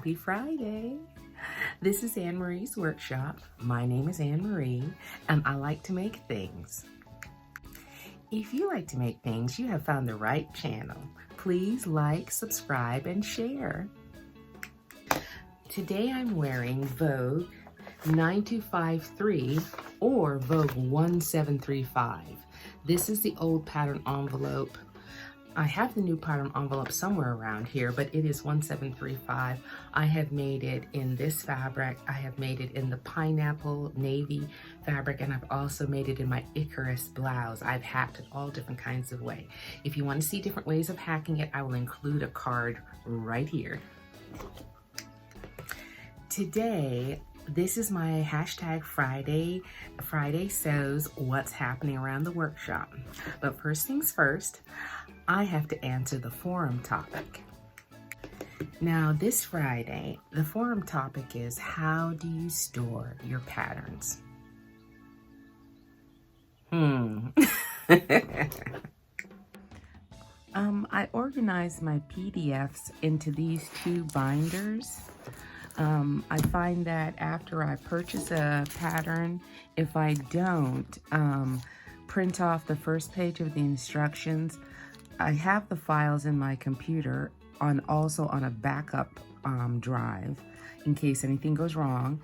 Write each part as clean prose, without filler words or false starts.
Happy Friday! This is Anmaree's Workshop. My name is Anne-Marie, and I like to make things. If you like to make things, you have found the right channel. Please like, subscribe, and share. Today I'm wearing Vogue 9253 or Vogue 1735. This is the old pattern envelope. I have the new pattern envelope somewhere around here, but it is 1735. I have made it in this fabric. I have made it in the pineapple navy fabric, and I've also made it in my Icarus blouse. I've hacked it all different kinds of ways. If you want to see different ways of hacking it, I will include a card right here. Today, this is my hashtag Fridaysews, what's happening around the workshop. But first things first, I have to answer the forum topic. Now this Friday, the forum topic is, how do you store your patterns? I organized my PDFs into these two binders. I find that after I purchase a pattern, if I don't print off the first page of the instructions, I have the files in my computer also on a backup drive in case anything goes wrong,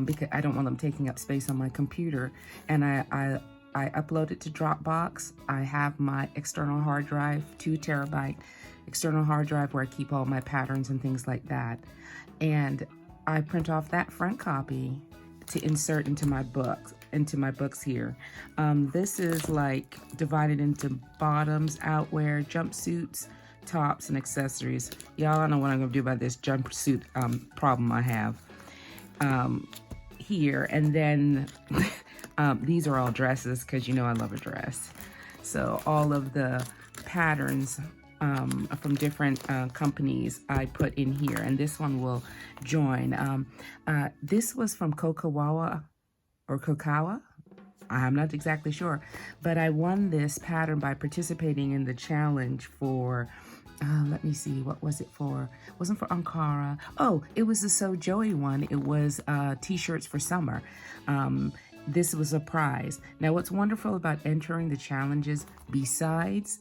because I don't want them taking up space on my computer. And I upload it to Dropbox. I have my external hard drive, 2 terabyte external hard drive where I keep all my patterns and things like that. And I print off that front copy to insert into my books here. This is like divided into bottoms, outwear, jumpsuits, tops, and accessories. Y'all don't know what I'm gonna do about this jumpsuit problem I have here. And then these are all dresses, because you know I love a dress. So all of the patterns from different companies I put in here, and this one will join. This was from Kokawa or Kokawa. I'm not exactly sure, but I won this pattern by participating in the challenge for, let me see, what was it for? It wasn't for Ankara. Oh, it was the So Joey one. It was t-shirts for summer. This was a prize. Now, what's wonderful about entering the challenges, besides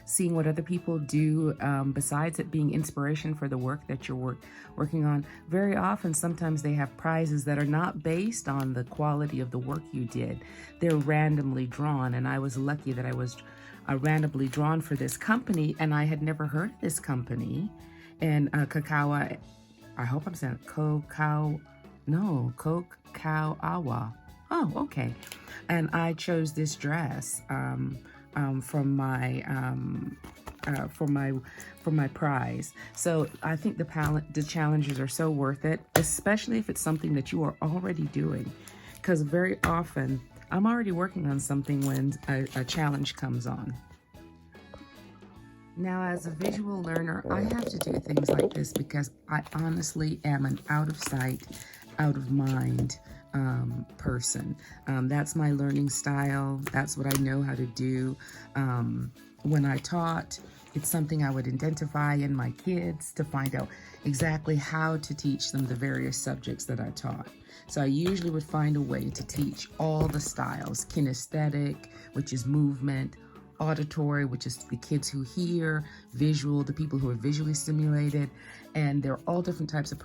seeing what other people do, besides it being inspiration for the work that you're working on, very often, sometimes they have prizes that are not based on the quality of the work you did. They're randomly drawn, and I was lucky that I was randomly drawn for this company, and I had never heard of this company. And Kokawa, I hope I'm saying Kokawa. Oh, okay. And I chose this dress for my prize. So I think the challenges are so worth it, especially if it's something that you are already doing, because very often I'm already working on something when a challenge comes on. Now, as a visual learner, I have to do things like this because I honestly am an out of sight, out of mind person. That's my learning style. That's what I know how to do. When I taught, it's something I would identify in my kids to find out exactly how to teach them the various subjects that I taught. So I usually would find a way to teach all the styles: kinesthetic, which is movement; auditory, which is the kids who hear; visual, the people who are visually stimulated. And they're all different types of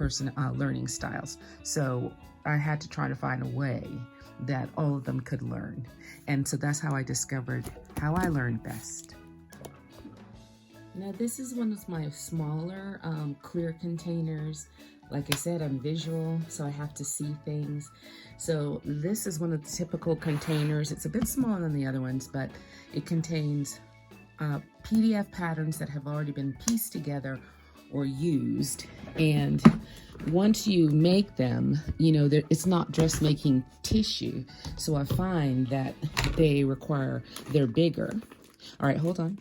learning styles. So I had to try to find a way that all of them could learn. And so that's how I discovered how I learn best. Now, this is one of my smaller clear containers. Like I said, I'm visual, so I have to see things. So this is one of the typical containers. It's a bit smaller than the other ones, but it contains PDF patterns that have already been pieced together or used. And once you make them, you know, it's not just making tissue. So I find that they're bigger. All right, hold on.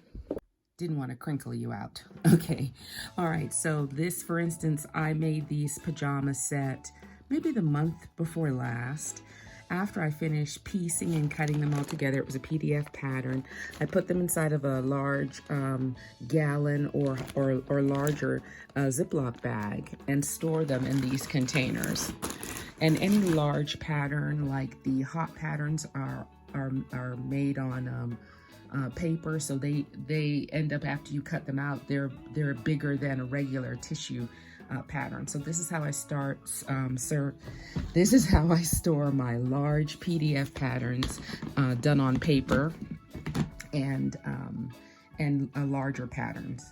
Didn't want to crinkle you out. Okay. All right. So this, for instance, I made these pajama set maybe the month before last. after I finished piecing and cutting them all together, it was a PDF pattern. I put them inside of a large gallon or larger Ziploc bag and store them in these containers. And any large pattern, like the hot patterns, are made on paper, so they end up, after you cut them out, they're bigger than a regular tissue pattern. So this is how I this is how I store my large PDF patterns done on paper and larger patterns.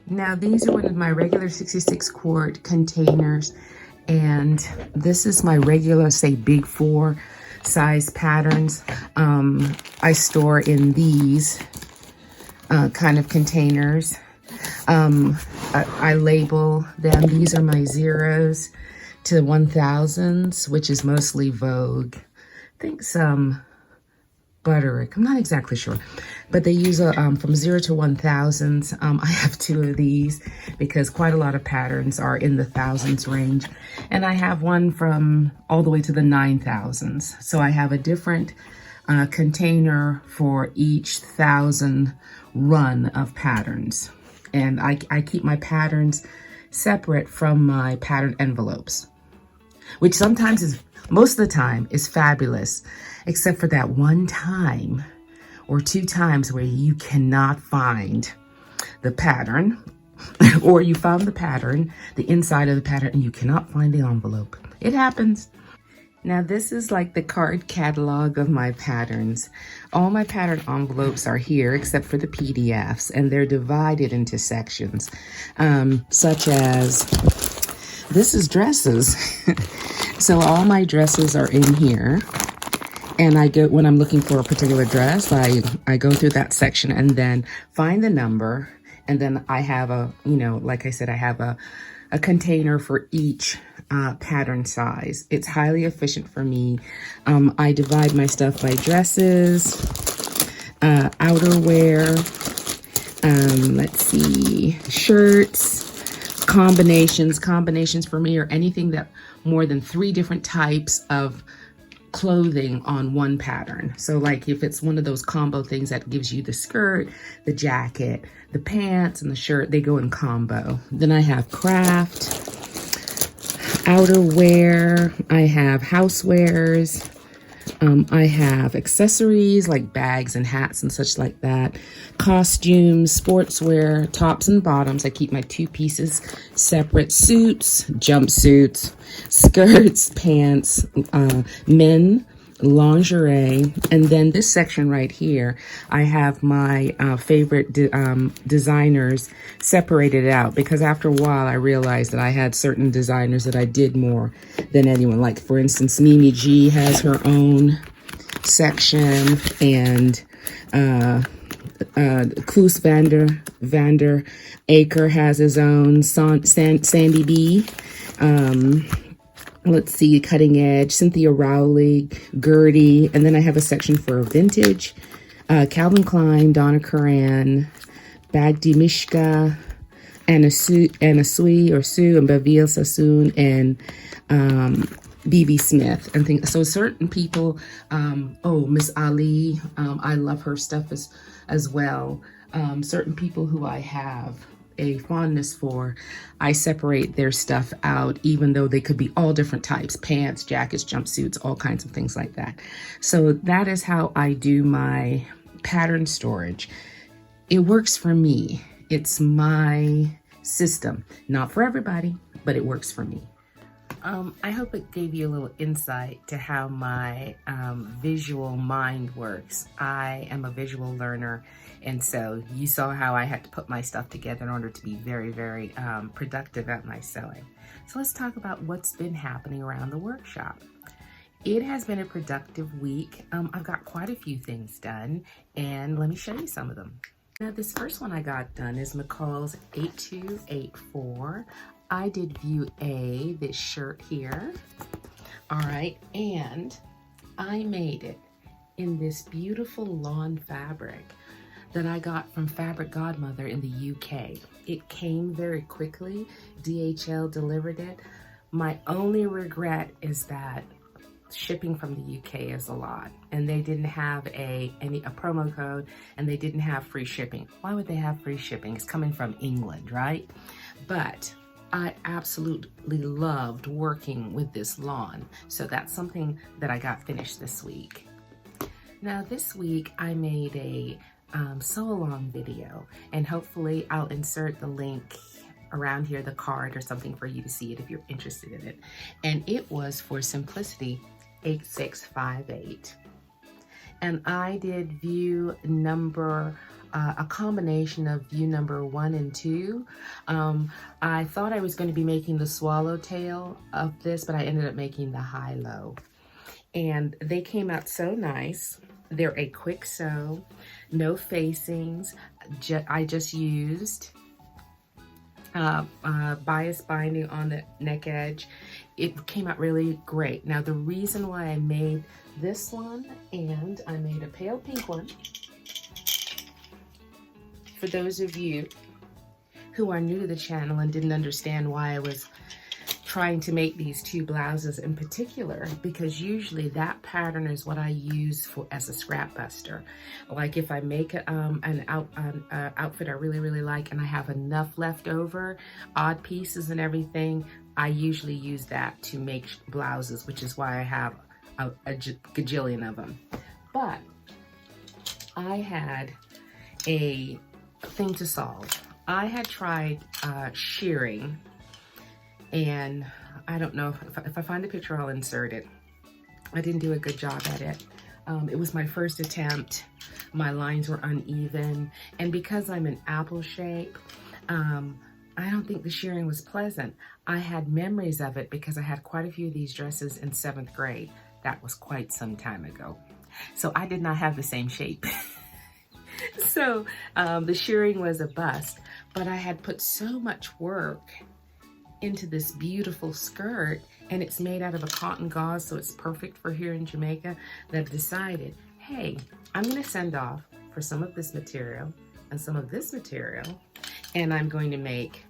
Now these are one of my regular 66 quart containers, and this is my regular, say, big 4 size patterns. I store in these kind of containers. I label them. These are my 0s to 1000s, which is mostly Vogue. I think some Butterick, I'm not exactly sure, but they use from 0 to 1000s. I have 2 of these because quite a lot of patterns are in the thousands range, and I have one from all the way to the 9000s. So I have a different container for each 1000 run of patterns, and I keep my patterns separate from my pattern envelopes, which sometimes is, most of the time, is fabulous, except for that one time or 2 times where you cannot find the pattern, or you found the pattern, the inside of the pattern, and you cannot find the envelope. It happens. Now this is like the card catalog of my patterns. All my pattern envelopes are here except for the PDFs, and they're divided into sections, such as, this is dresses. So all my dresses are in here. And I go, when I'm looking for a particular dress, I go through that section and then find the number. And then I have a, like I said, I have a container for each pattern size. It's highly efficient for me. I divide my stuff by dresses, outerwear, let's see, shirts, combinations. Combinations for me are anything that more than 3 different types of clothing on one pattern. So like if it's one of those combo things that gives you the skirt, the jacket, the pants, and the shirt, they go in combo. Then I have craft, outerwear, I have housewares, I have accessories like bags and hats and such like that, costumes, sportswear, tops and bottoms. I keep my 2 pieces separate, suits, jumpsuits, skirts, pants, men, lingerie, and then this section right here, I have my favorite designers separated out, because after a while I realized that I had certain designers that I did more than anyone. Like for instance, Mimi G has her own section, and Kloos Vander Aker has his own, Sandy B, let's see, Cutting Edge, Cynthia Rowley, Gertie, and then I have a section for vintage, Calvin Klein, Donna Karan, Bagdi Mishka, Anna Sui, and Bavil Sassoon, and BB Smith, and things. So certain people, Miss Ali, I love her stuff as well. Certain people who I have a fondness for, I separate their stuff out, even though they could be all different types, pants, jackets, jumpsuits, all kinds of things like that. So that is how I do my pattern storage. It works for me. It's my system. Not for everybody, but it works for me. I hope it gave you a little insight to how my visual mind works. I am a visual learner, and so you saw how I had to put my stuff together in order to be very, very productive at my sewing. So let's talk about what's been happening around the workshop. It has been a productive week. I've got quite a few things done, and let me show you some of them. Now, this first one I got done is McCalls 8284. I did view A, this shirt here. All right, and I made it in this beautiful lawn fabric that I got from Fabric Godmother in the UK. It came very quickly. DHL delivered it. My only regret is that shipping from the UK is a lot, and they didn't have a promo code, and they didn't have free shipping. Why would they have free shipping? It's coming from England, right? But I absolutely loved working with this lawn, so that's something that I got finished this week. Now this week I made a sew along video, and hopefully I'll insert the link around here, the card or something, for you to see it if you're interested in it. And it was for Simplicity 8658. And I did view number, a combination of view number 1 and 2. I thought I was going to be making the swallowtail of this, but I ended up making the high-low. And they came out so nice. They're a quick sew, no facings. I just used bias binding on the neck edge. It came out really great. Now the reason why I made this one, and I made a pale pink one, for those of you who are new to the channel and didn't understand why I was trying to make these 2 blouses in particular, because usually that pattern is what I use for as a scrap buster. Like if I make an outfit I really like and I have enough left over, odd pieces and everything, I usually use that to make blouses, which is why I have a gajillion of them. But I had a thing to solve. I had tried shearing, and I don't know, if I find a picture, I'll insert it. I didn't do a good job at it. It was my first attempt. My lines were uneven, and because I'm an apple shape, I don't think the shearing was pleasant. I had memories of it because I had quite a few of these dresses in 7th grade. That was quite some time ago. So I did not have the same shape. So the shearing was a bust, but I had put so much work into this beautiful skirt, and it's made out of a cotton gauze, so it's perfect for here in Jamaica, that I decided, hey, I'm going to send off for some of this material and some of this material, and I'm going to make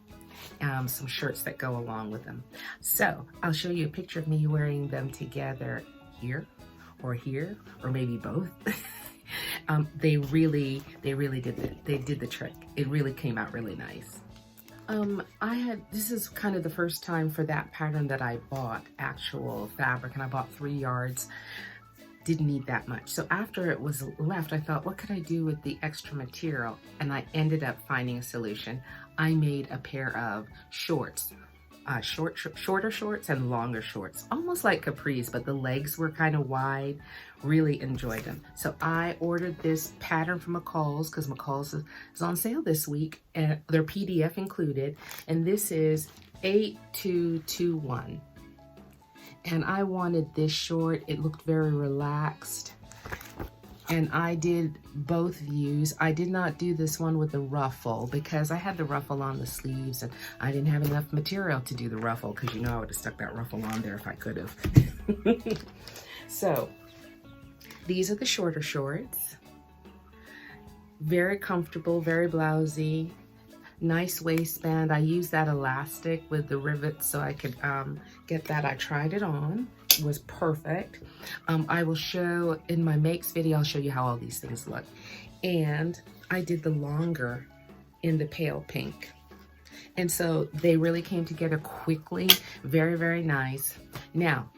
some shirts that go along with them. So I'll show you a picture of me wearing them together here, or maybe both. They really did the trick. It really came out really nice. This is kind of the first time for that pattern that I bought actual fabric, and I bought 3 yards. Didn't need that much. So after it was left, I thought, what could I do with the extra material? And I ended up finding a solution. I made a pair of shorts, shorter shorts and longer shorts, almost like capris, but the legs were kind of wide. Really enjoyed them. So I ordered this pattern from McCalls, because McCalls is on sale this week, and their PDF included, and this is 8221. And I wanted this short. It looked very relaxed, and I did both views. I did not do this one with the ruffle because I had the ruffle on the sleeves, and I didn't have enough material to do the ruffle, because you know I would have stuck that ruffle on there if I could have. So these are the shorter shorts. Very comfortable, very blousy, nice waistband. I used that elastic with the rivets so I could get that. I tried it on. It was perfect. I will show in my makes video, I'll show you how all these things look. And I did the longer in the pale pink. And so they really came together quickly. Very, very nice. Now,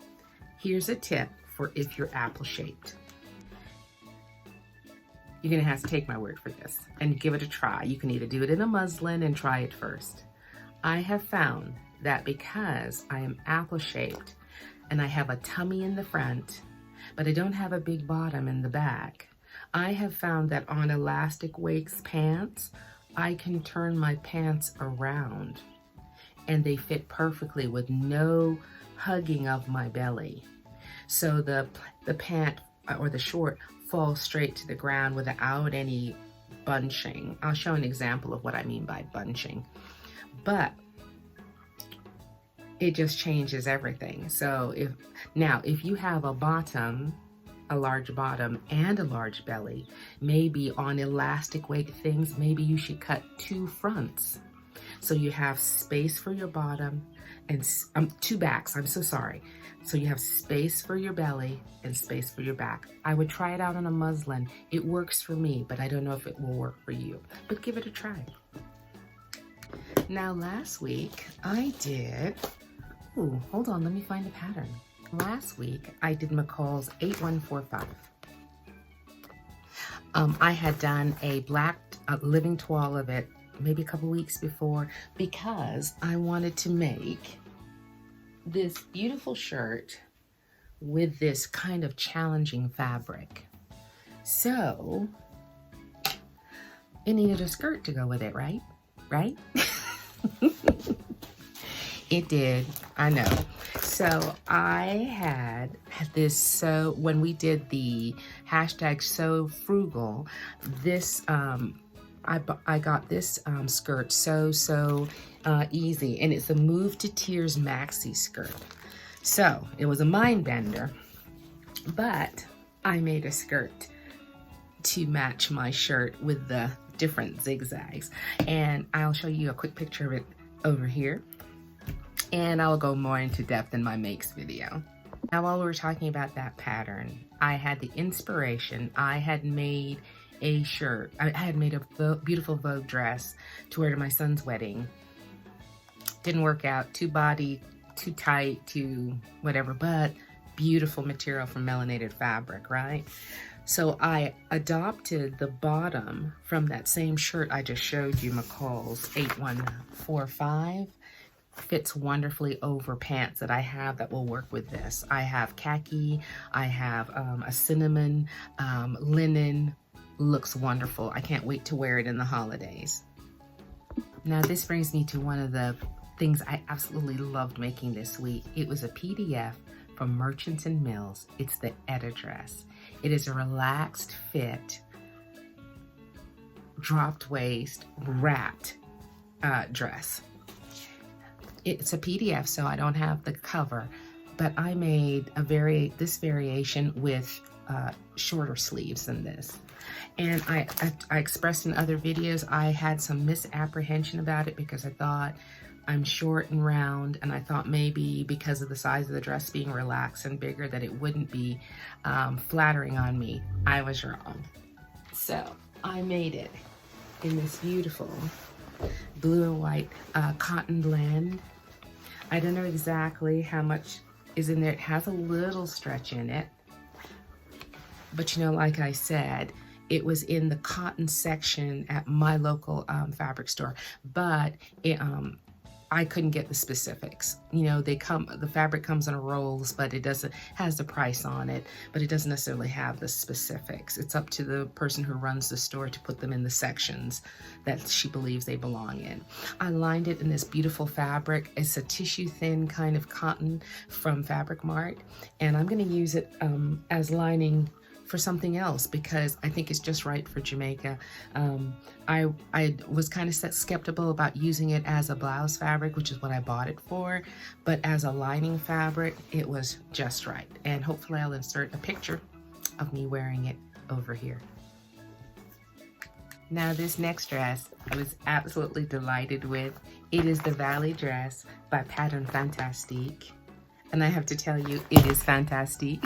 here's a tip for if you're apple shaped. You're gonna have to take my word for this and give it a try. You can either do it in a muslin and try it first. I have found that because I am apple shaped and I have a tummy in the front, but I don't have a big bottom in the back, I have found that on elastic waist pants, I can turn my pants around and they fit perfectly with no hugging of my belly. So the pant or the short falls straight to the ground without any bunching. I'll show an example of what I mean by bunching. But it just changes everything. So if you have a bottom, a large bottom and a large belly, maybe on elastic weight things, maybe you should cut 2 fronts So you have space for your bottom and two backs, I'm so sorry. So you have space for your belly and space for your back. I would try it out on a muslin. It works for me, but I don't know if it will work for you, but give it a try. Now last week I did, ooh, hold on, let me find the pattern. Last week I did McCalls 8145. I had done a black living toile of it maybe a couple weeks before because I wanted to make this beautiful shirt with this kind of challenging fabric. So it needed a skirt to go with it, right? Right? It did, I know. So I had this, so when we did the hashtag so frugal, this, I got this skirt so easy, and it's a Move to Tears maxi skirt. So it was a mind bender, but I made a skirt to match my shirt with the different zigzags, and I'll show you a quick picture of it over here, and I'll go more into depth in my makes video. Now, while we were talking about that pattern, I had the inspiration. I had made a shirt. I had made a beautiful Vogue dress to wear to my son's wedding. Didn't work out, too body, too tight, too whatever, but beautiful material from melanated fabric, right? So I adopted the bottom from that same shirt I just showed you, McCalls 8145. Fits wonderfully over pants that I have that will work with this. I have khaki, I have a cinnamon, linen. Looks wonderful. I can't wait to wear it in the holidays. Now this brings me to one of the things I absolutely loved making this week. It was a PDF from Merchants and Mills. It's the Etta dress. It is a relaxed fit, dropped waist, wrapped dress. It's a PDF, so I don't have the cover, but I made this variation with shorter sleeves than this. And I expressed in other videos, I had some misapprehension about it because I thought I'm short and round, and I thought maybe because of the size of the dress being relaxed and bigger that it wouldn't be flattering on me. I was wrong. So I made it in this beautiful blue and white cotton blend. I don't know exactly how much is in there. It has a little stretch in it. But you know, like I said, it was in the cotton section at my local fabric store, but I couldn't get the specifics. You know, the fabric comes in rolls, but it has the price on it, but it doesn't necessarily have the specifics. It's up to the person who runs the store to put them in the sections that she believes they belong in. I lined it in this beautiful fabric. It's a tissue thin kind of cotton from Fabricmart, and I'm gonna use it as lining for something else because I think it's just right for Jamaica. I was kind of skeptical about using it as a blouse fabric, which is what I bought it for, but as a lining fabric, it was just right. And hopefully I'll insert a picture of me wearing it over here. Now this next dress, I was absolutely delighted with. It is the Valley dress by Pattern Fantastique. And I have to tell you, it is fantastic.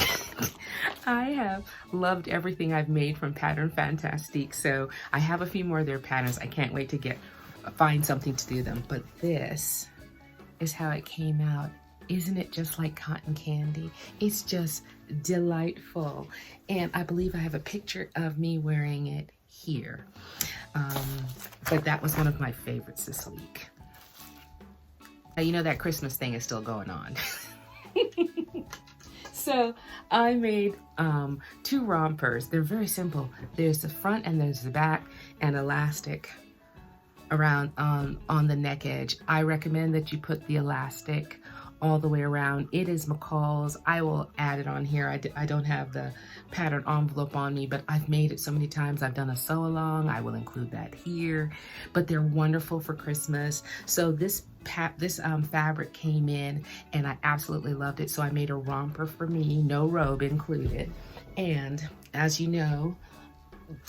I have loved everything I've made from Pattern Fantastique. So I have a few more of their patterns. I can't wait to find something to do them. But this is how it came out. Isn't it just like cotton candy? It's just delightful. And I believe I have a picture of me wearing it here. But that was one of my favorites this week. Now, you know that Christmas thing is still going on. So I made 2 rompers. They're very simple. There's the front and there's the back, and elastic around on the neck edge. I recommend that you put the elastic all the way around. It is McCalls. I will add it on here. I don't have the pattern envelope on me, but I've made it so many times. I've done a sew along. I will include that here, but they're wonderful for Christmas. So this fabric came in and I absolutely loved it. So I made a romper for me, no robe included. And as you know,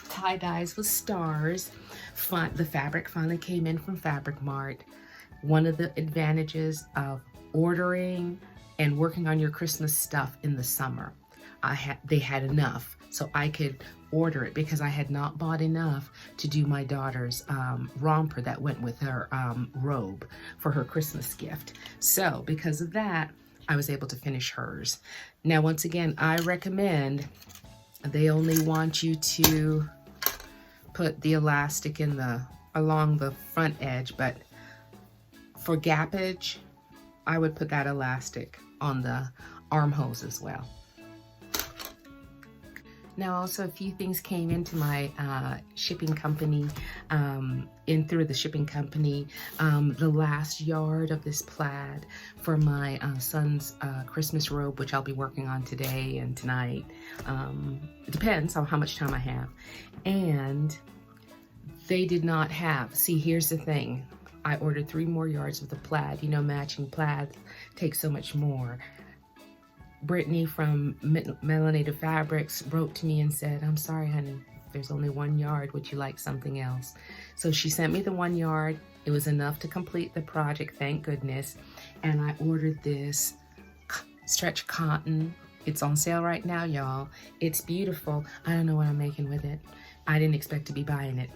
tie-dyes with stars. The fabric finally came in from Fabricmart. One of the advantages of ordering and working on your Christmas stuff in the summer, they had enough, so I could order it because I had not bought enough to do my daughter's romper that went with her robe for her Christmas gift. So because of that, I was able to finish hers. Now, once again, I recommend, they only want you to put the elastic in along the front edge, but for gappage, I would put that elastic on the armholes as well. Now, also a few things came into my shipping company, through the shipping company. The last yard of this plaid for my son's Christmas robe, which I'll be working on today and tonight. It depends on how much time I have. And they did not have, see, here's the thing. I ordered 3 more yards of the plaid. You know, matching plaid takes so much more. Brittany from Melanated Fabrics wrote to me and said, "I'm sorry, honey, there's only 1 yard. Would you like something else?" So she sent me the 1 yard. It was enough to complete the project, thank goodness. And I ordered this stretch cotton. It's on sale right now, y'all. It's beautiful. I don't know what I'm making with it. I didn't expect to be buying it.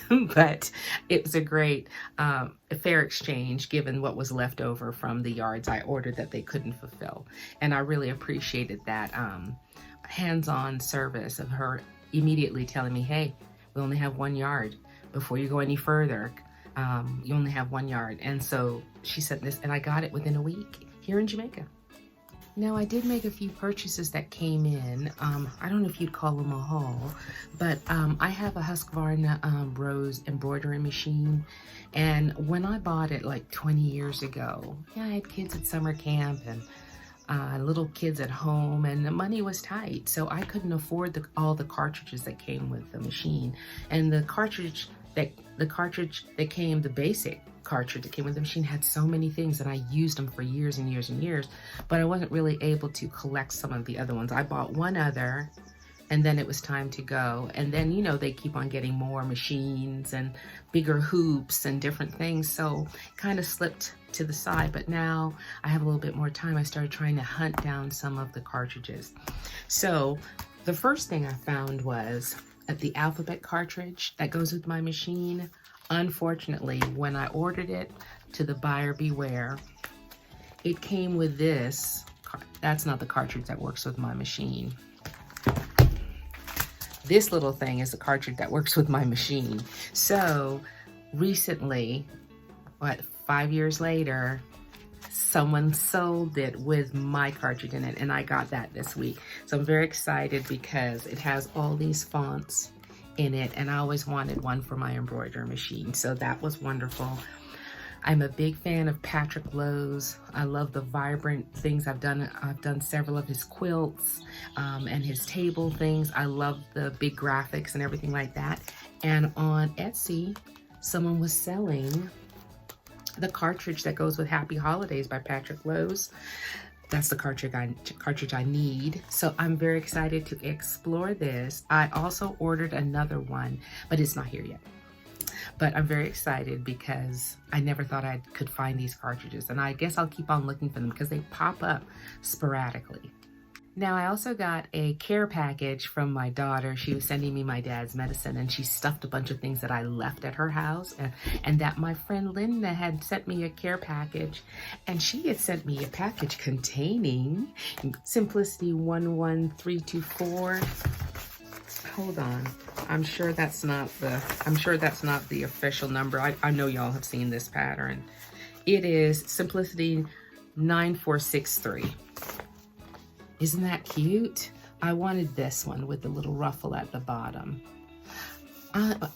But it was a great fair exchange given what was left over from the yards I ordered that they couldn't fulfill. And I really appreciated that hands-on service of her immediately telling me, hey, we only have 1 yard. Before you go any further, you only have 1 yard. And so she sent this, and I got it within a week here in Jamaica. Now, I did make a few purchases that came in. I don't know if you'd call them a haul, but I have a Husqvarna Rose embroidery machine. And when I bought it like 20 years ago, yeah, I had kids at summer camp and little kids at home, and the money was tight. So I couldn't afford all the cartridges that came with the machine. And the cartridge that came, the basic cartridge that came with the machine, had so many things, and I used them for years and years and years, but I wasn't really able to collect some of the other ones. I bought one other, and then it was time to go. And then, you know, they keep on getting more machines and bigger hoops and different things, so kind of slipped to the side. But now I have a little bit more time. I started trying to hunt down some of the cartridges. So the first thing I found was at the alphabet cartridge that goes with my machine. Unfortunately, when I ordered it to the buyer beware, it came with this. That's not the cartridge that works with my machine. This little thing is the cartridge that works with my machine. So recently, 5 years later, someone sold it with my cartridge in it, and I got that this week. So I'm very excited because it has all these fonts in it, and I always wanted one for my embroidery machine, so that was wonderful. I'm a big fan of Patrick Lowe's. I love the vibrant things I've done several of his quilts and his table things. I love the big graphics and everything like that. And on Etsy, someone was selling the cartridge that goes with Happy Holidays by Patrick Lowe's. That's the cartridge I need. So I'm very excited to explore this. I also ordered another one, but it's not here yet. But I'm very excited because I never thought I could find these cartridges. And I guess I'll keep on looking for them because they pop up sporadically. Now, I also got a care package from my daughter. She was sending me my dad's medicine, and she stuffed a bunch of things that I left at her house, and that my friend Linda had sent me a care package, and she had sent me a package containing Simplicity 11324. Hold on. I'm sure that's not the official number. I know y'all have seen this pattern. It is Simplicity 9463. Isn't that cute? I wanted this one with the little ruffle at the bottom.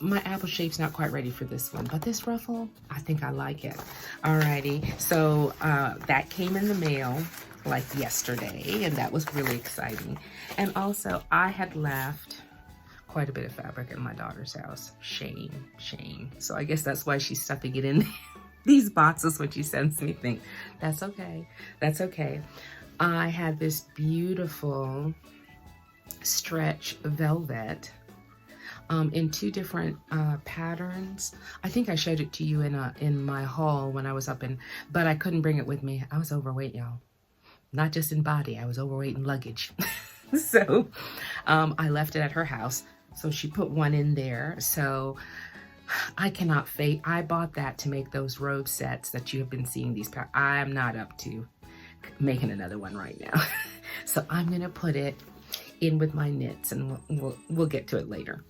My apple shape's not quite ready for this one, but this ruffle, I think I like it. Alrighty, so that came in the mail like yesterday, and that was really exciting. And also, I had left quite a bit of fabric at my daughter's house. Shame, shame. So I guess that's why she's stuffing it in these boxes when she sends me things. That's okay, that's okay. I had this beautiful stretch velvet in 2 different patterns. I think I showed it to you in my haul when I was up but I couldn't bring it with me. I was overweight, y'all. Not just in body, I was overweight in luggage. So I left it at her house. So she put one in there. So I cannot fake. I bought that to make those robe sets that you have been seeing these. I'm not up to making another one right now. So I'm gonna put it in with my knits, and we'll get to it later.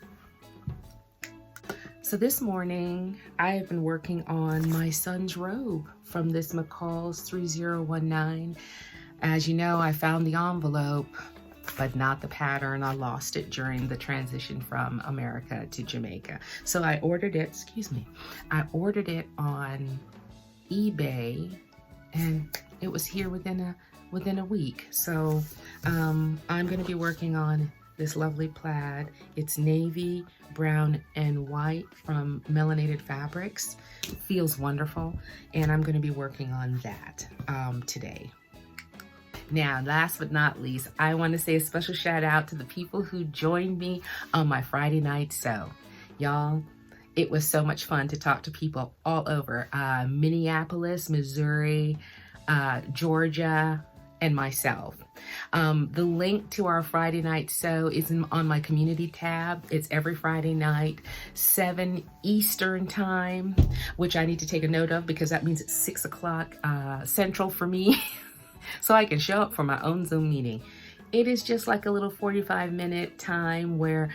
So this morning I have been working on my son's robe from this McCalls 3019. As you know, I found the envelope, but not the pattern. I lost it during the transition from America to Jamaica. So I ordered it, I ordered it on eBay, and it was here within a week. So I'm gonna be working on this lovely plaid. It's navy, brown, and white from Melanated Fabrics. It feels wonderful, and I'm gonna be working on that today. Now, last but not least, I want to say a special shout out to the people who joined me on my Friday night sew. Y'all, it was so much fun to talk to people all over Minneapolis, Missouri, Georgia, and myself. The link to our Friday night sew is on my community tab. It's every Friday night, 7 Eastern time, which I need to take a note of because that means it's 6 o'clock Central for me. So I can show up for my own Zoom meeting. It is just like a little 45-minute time where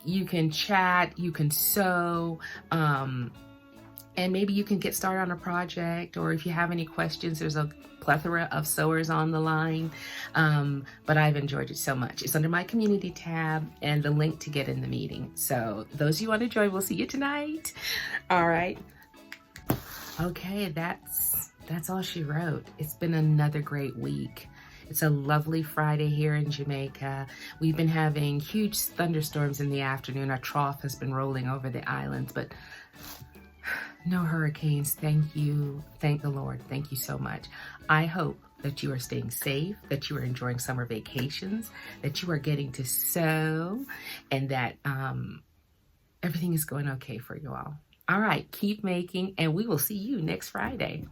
you can chat, you can sew, and maybe you can get started on a project, or if you have any questions, there's a plethora of sewers on the line. But I've enjoyed it so much. It's under my community tab and the link to get in the meeting. So those of you who want to join, we'll see you tonight. All right. Okay, that's all she wrote. It's been another great week. It's a lovely Friday here in Jamaica. We've been having huge thunderstorms in the afternoon. Our trough has been rolling over the islands, but no hurricanes. Thank you. Thank the Lord. Thank you so much. I hope that you are staying safe, that you are enjoying summer vacations, that you are getting to sew, and that everything is going okay for you all. All right, keep making, and we will see you next Friday.